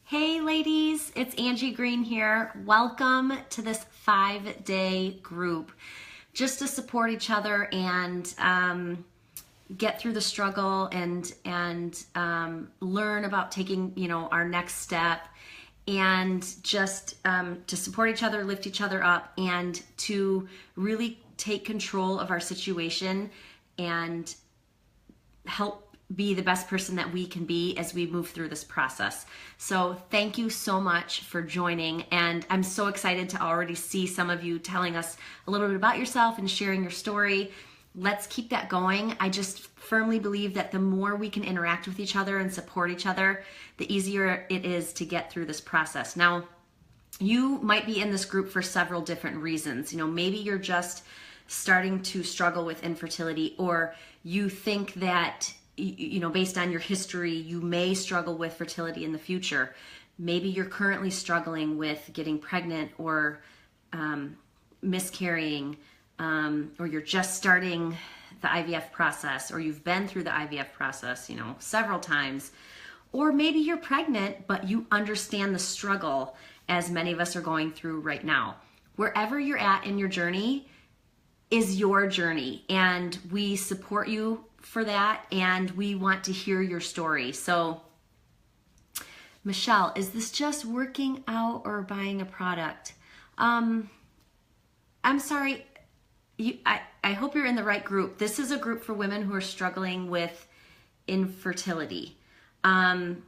Hey ladies, it's Angie Green here. Welcome to this 5-day group just to support each other and get through the struggle and learn about taking, our next step, and just to support each other, lift each other up, and to really take control of our situation and help be the best person that we can be as we move through this process. So thank you so much for joining, and I'm so excited to already see some of you telling us a little bit about yourself and sharing your story. Let's keep that going. I just firmly believe that the more we can interact with each other and support each other, the easier it is to get through this process. Now, you might be in this group for several different reasons. Maybe you're just starting to struggle with infertility, or you think that based on your history, you may struggle with fertility in the future. Maybe you're currently struggling with getting pregnant or miscarrying, or you're just starting the IVF process, or you've been through the IVF process, several times. Or maybe you're pregnant, but you understand the struggle as many of us are going through right now. Wherever you're at in your journey is your journey, and we support you for that, and we want to hear your story. So, Michelle, is this just working out or buying a product? I'm sorry, I hope you're in the right group. This is a group for women who are struggling with infertility. And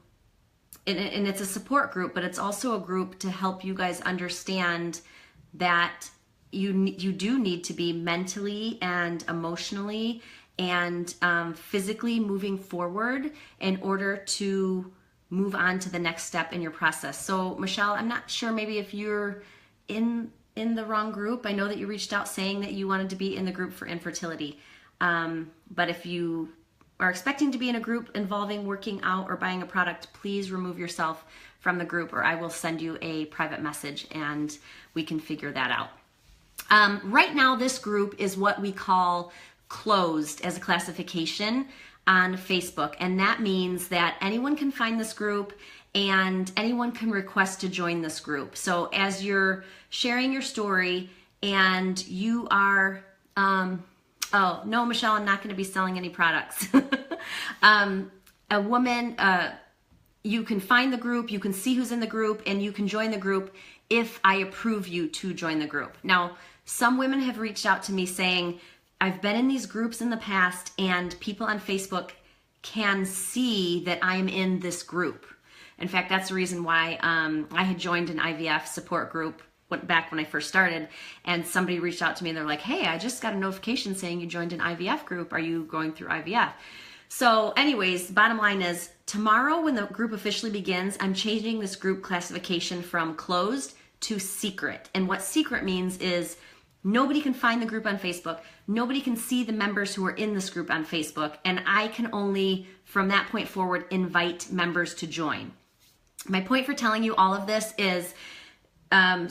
it's a support group, but it's also a group to help you guys understand that you do need to be mentally and emotionally and physically moving forward in order to move on to the next step in your process. So Michelle, I'm not sure maybe if you're in the wrong group. I know that you reached out saying that you wanted to be in the group for infertility. But if you are expecting to be in a group involving working out or buying a product, please remove yourself from the group, or I will send you a private message and we can figure that out. Right now, this group is what we call closed as a classification on Facebook, and that means that anyone can find this group and anyone can request to join this group. So as you're sharing your story and you are oh no, Michelle, I'm not going to be selling any products. A woman, you can find the group, you can see who's in the group, and you can join the group if I approve you to join the group. Now, some women have reached out to me saying, I've been in these groups in the past and people on Facebook can see that I'm in this group. In fact, that's the reason why I had joined an IVF support group back when I first started, and somebody reached out to me and they're like, hey, I just got a notification saying you joined an IVF group. Are you going through IVF? So anyways, bottom line is, tomorrow when the group officially begins, I'm changing this group classification from closed to secret. And what secret means is nobody can find the group on Facebook. Nobody can see the members who are in this group on Facebook. And I can only, from that point forward, invite members to join. My point for telling you all of this is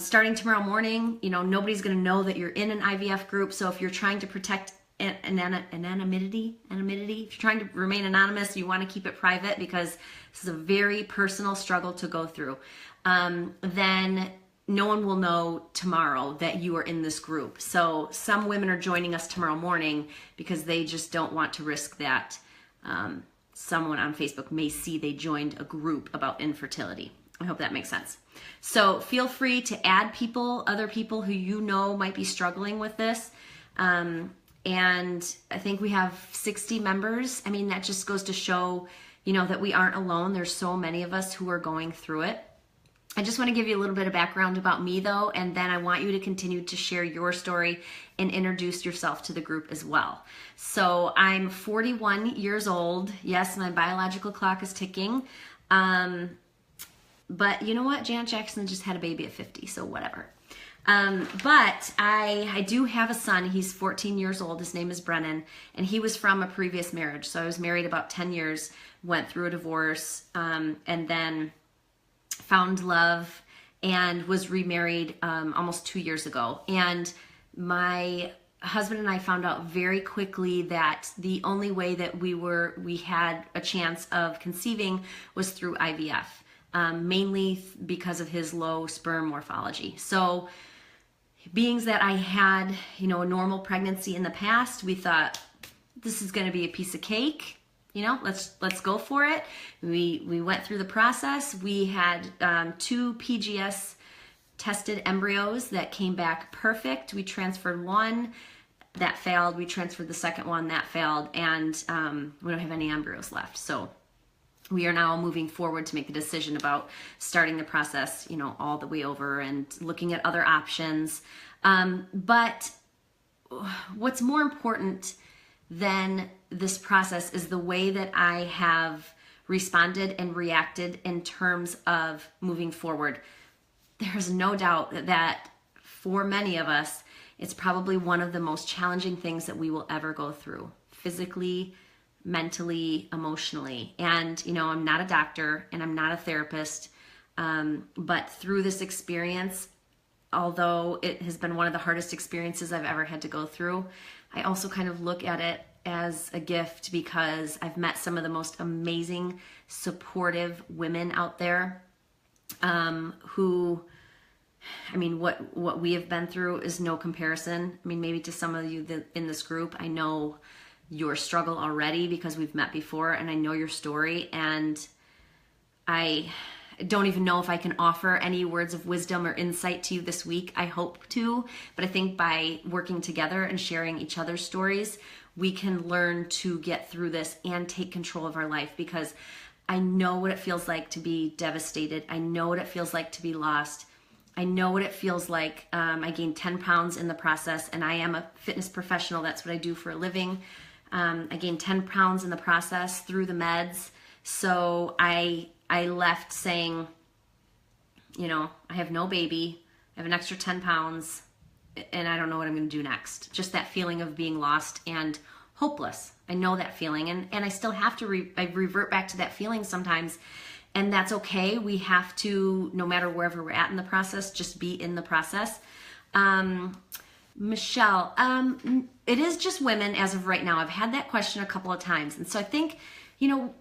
starting tomorrow morning, nobody's going to know that you're in an IVF group. So if you're trying to protect anonymity, if you're trying to remain anonymous, you want to keep it private because this is a very personal struggle to go through, then no one will know tomorrow that you are in this group. So some women are joining us tomorrow morning because they just don't want to risk that someone on Facebook may see they joined a group about infertility. I hope that makes sense. So feel free to add other people who you know might be struggling with this. And I think we have 60 members. I mean, that just goes to show, that we aren't alone. There's so many of us who are going through it. I just want to give you a little bit of background about me though, and then I want you to continue to share your story and introduce yourself to the group as well. So I'm 41 years old. Yes, my biological clock is ticking. But you know what? Janet Jackson just had a baby at 50, so whatever. But I do have a son. He's 14 years old. His name is Brennan, and he was from a previous marriage. So I was married about 10 years, went through a divorce, and then found love and was remarried almost 2 years ago. And my husband and I found out very quickly that the only way that we had a chance of conceiving was through IVF. mainly because of his low sperm morphology. So being that I had, a normal pregnancy in the past, we thought this is going to be a piece of cake. Let's go for it. We went through the process. We had 2 PGS tested embryos that came back perfect. We transferred one that failed. We transferred the second one that failed, and we don't have any embryos left. So we are now moving forward to make the decision about starting the process, all the way over and looking at other options. But what's more important than this process is the way that I have responded and reacted in terms of moving forward. There's no doubt that for many of us, it's probably one of the most challenging things that we will ever go through, physically, mentally, emotionally. And, I'm not a doctor and I'm not a therapist, but through this experience, although it has been one of the hardest experiences I've ever had to go through, I also kind of look at it as a gift because I've met some of the most amazing, supportive women out there who, what we have been through is no comparison. Maybe to some of you in this group, I know your struggle already because we've met before and I know your story, and I don't even know if I can offer any words of wisdom or insight to you this week. I hope to, but I think by working together and sharing each other's stories, we can learn to get through this and take control of our life, because I know what it feels like to be devastated. I know what it feels like to be lost. I know what it feels like. I gained 10 pounds in the process, and I am a fitness professional. That's what I do for a living. I gained 10 pounds in the process through the meds. So I left saying, I have no baby, I have an extra 10 pounds, and I don't know what I'm going to do next. Just that feeling of being lost and hopeless. I know that feeling, and I still have to I revert back to that feeling sometimes, and that's okay. We have to, no matter wherever we're at in the process, just be in the process. Michelle, it is just women as of right now. I've had that question a couple of times, and so I think,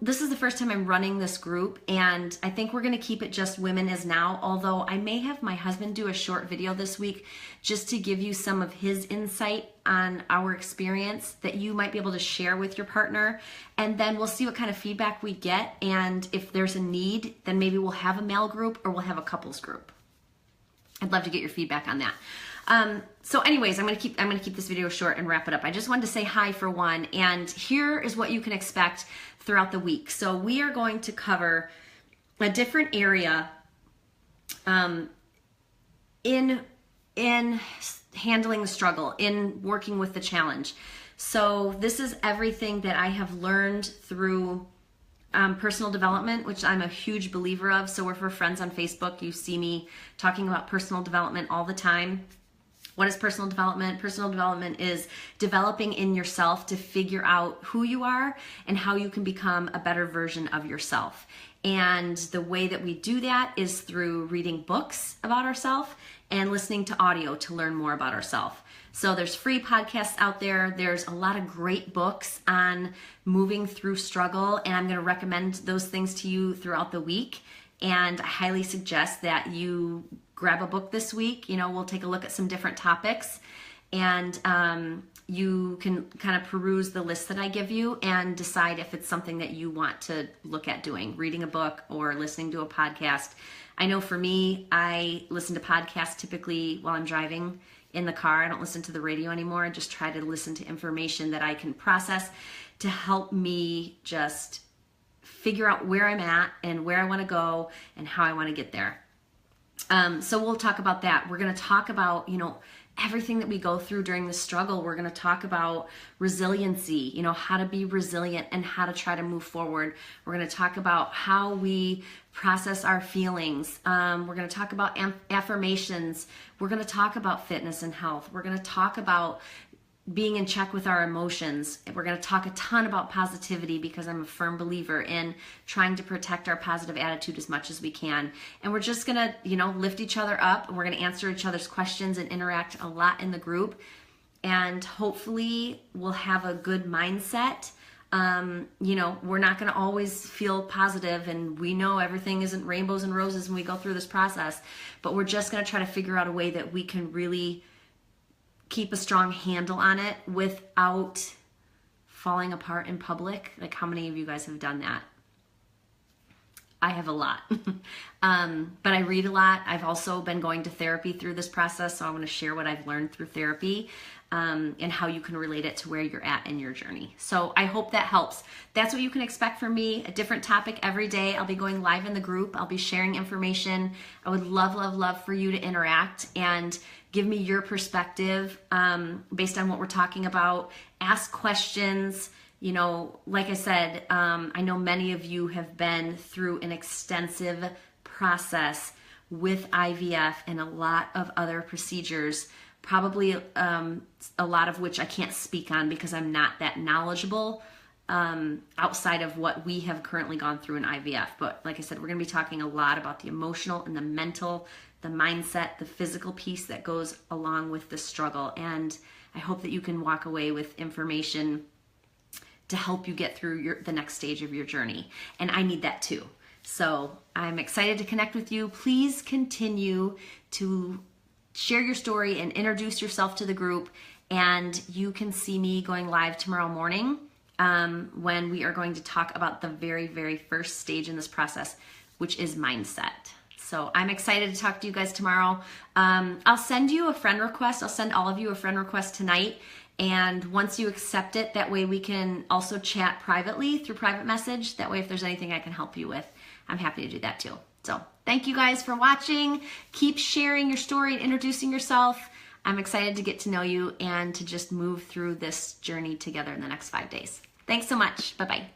this is the first time I'm running this group, and I think we're going to keep it just women as now, although I may have my husband do a short video this week just to give you some of his insight on our experience that you might be able to share with your partner, and then we'll see what kind of feedback we get, and if there's a need, then maybe we'll have a male group or we'll have a couples group. I'd love to get your feedback on that. So anyways, I'm going to keep this video short and wrap it up. I just wanted to say hi for one, and here is what you can expect throughout the week. So we are going to cover a different area in handling the struggle, in working with the challenge. So this is everything that I have learned through personal development, which I'm a huge believer of. So if we're friends on Facebook, you see me talking about personal development all the time. What is personal development? Personal development is developing in yourself to figure out who you are and how you can become a better version of yourself. And the way that we do that is through reading books about ourselves and listening to audio to learn more about ourselves. So there's free podcasts out there. There's a lot of great books on moving through struggle, and I'm going to recommend those things to you throughout the week. And I highly suggest that you grab a book this week. We'll take a look at some different topics, and you can kind of peruse the list that I give you and decide if it's something that you want to look at doing, reading a book or listening to a podcast. I know for me, I listen to podcasts typically while I'm driving in the car. I don't listen to the radio anymore. I just try to listen to information that I can process to help me just figure out where I'm at and where I want to go and how I want to get there. So we'll talk about that. We're going to talk about, everything that we go through during the struggle. We're going to talk about resiliency, how to be resilient and how to try to move forward. We're going to talk about how we process our feelings. We're going to talk about affirmations. We're going to talk about fitness and health. We're going to talk about being in check with our emotions. We're going to talk a ton about positivity because I'm a firm believer in trying to protect our positive attitude as much as we can. And we're just going to, lift each other up. We're going to answer each other's questions and interact a lot in the group. And hopefully we'll have a good mindset We're not going to always feel positive, and we know everything isn't rainbows and roses when we go through this process, but we're just going to try to figure out a way that we can really keep a strong handle on it without falling apart in public. Like, how many of you guys have done that? I have a lot. But I read a lot. I've also been going to therapy through this process, so I want to share what I've learned through therapy, and how you can relate it to where you're at in your journey. So I hope that helps. That's what you can expect from me, a different topic every day. I'll be going live in the group. I'll be sharing information. I would love, love, love for you to interact and give me your perspective based on what we're talking about. Ask questions. Like I said, I know many of you have been through an extensive process with IVF and a lot of other procedures, probably a lot of which I can't speak on because I'm not that knowledgeable outside of what we have currently gone through in IVF. But like I said, we're going to be talking a lot about the emotional and the mental, the mindset, the physical piece that goes along with the struggle. And I hope that you can walk away with information to help you get through the next stage of your journey. And I need that too. So I'm excited to connect with you. Please continue to share your story and introduce yourself to the group. And you can see me going live tomorrow morning when we are going to talk about the very, very first stage in this process, which is mindset. So I'm excited to talk to you guys tomorrow. I'll send you a friend request. I'll send all of you a friend request tonight. And once you accept it, that way we can also chat privately through private message. That way, if there's anything I can help you with, I'm happy to do that too. So thank you guys for watching. Keep sharing your story and introducing yourself. I'm excited to get to know you and to just move through this journey together in the next 5 days. Thanks so much. Bye-bye.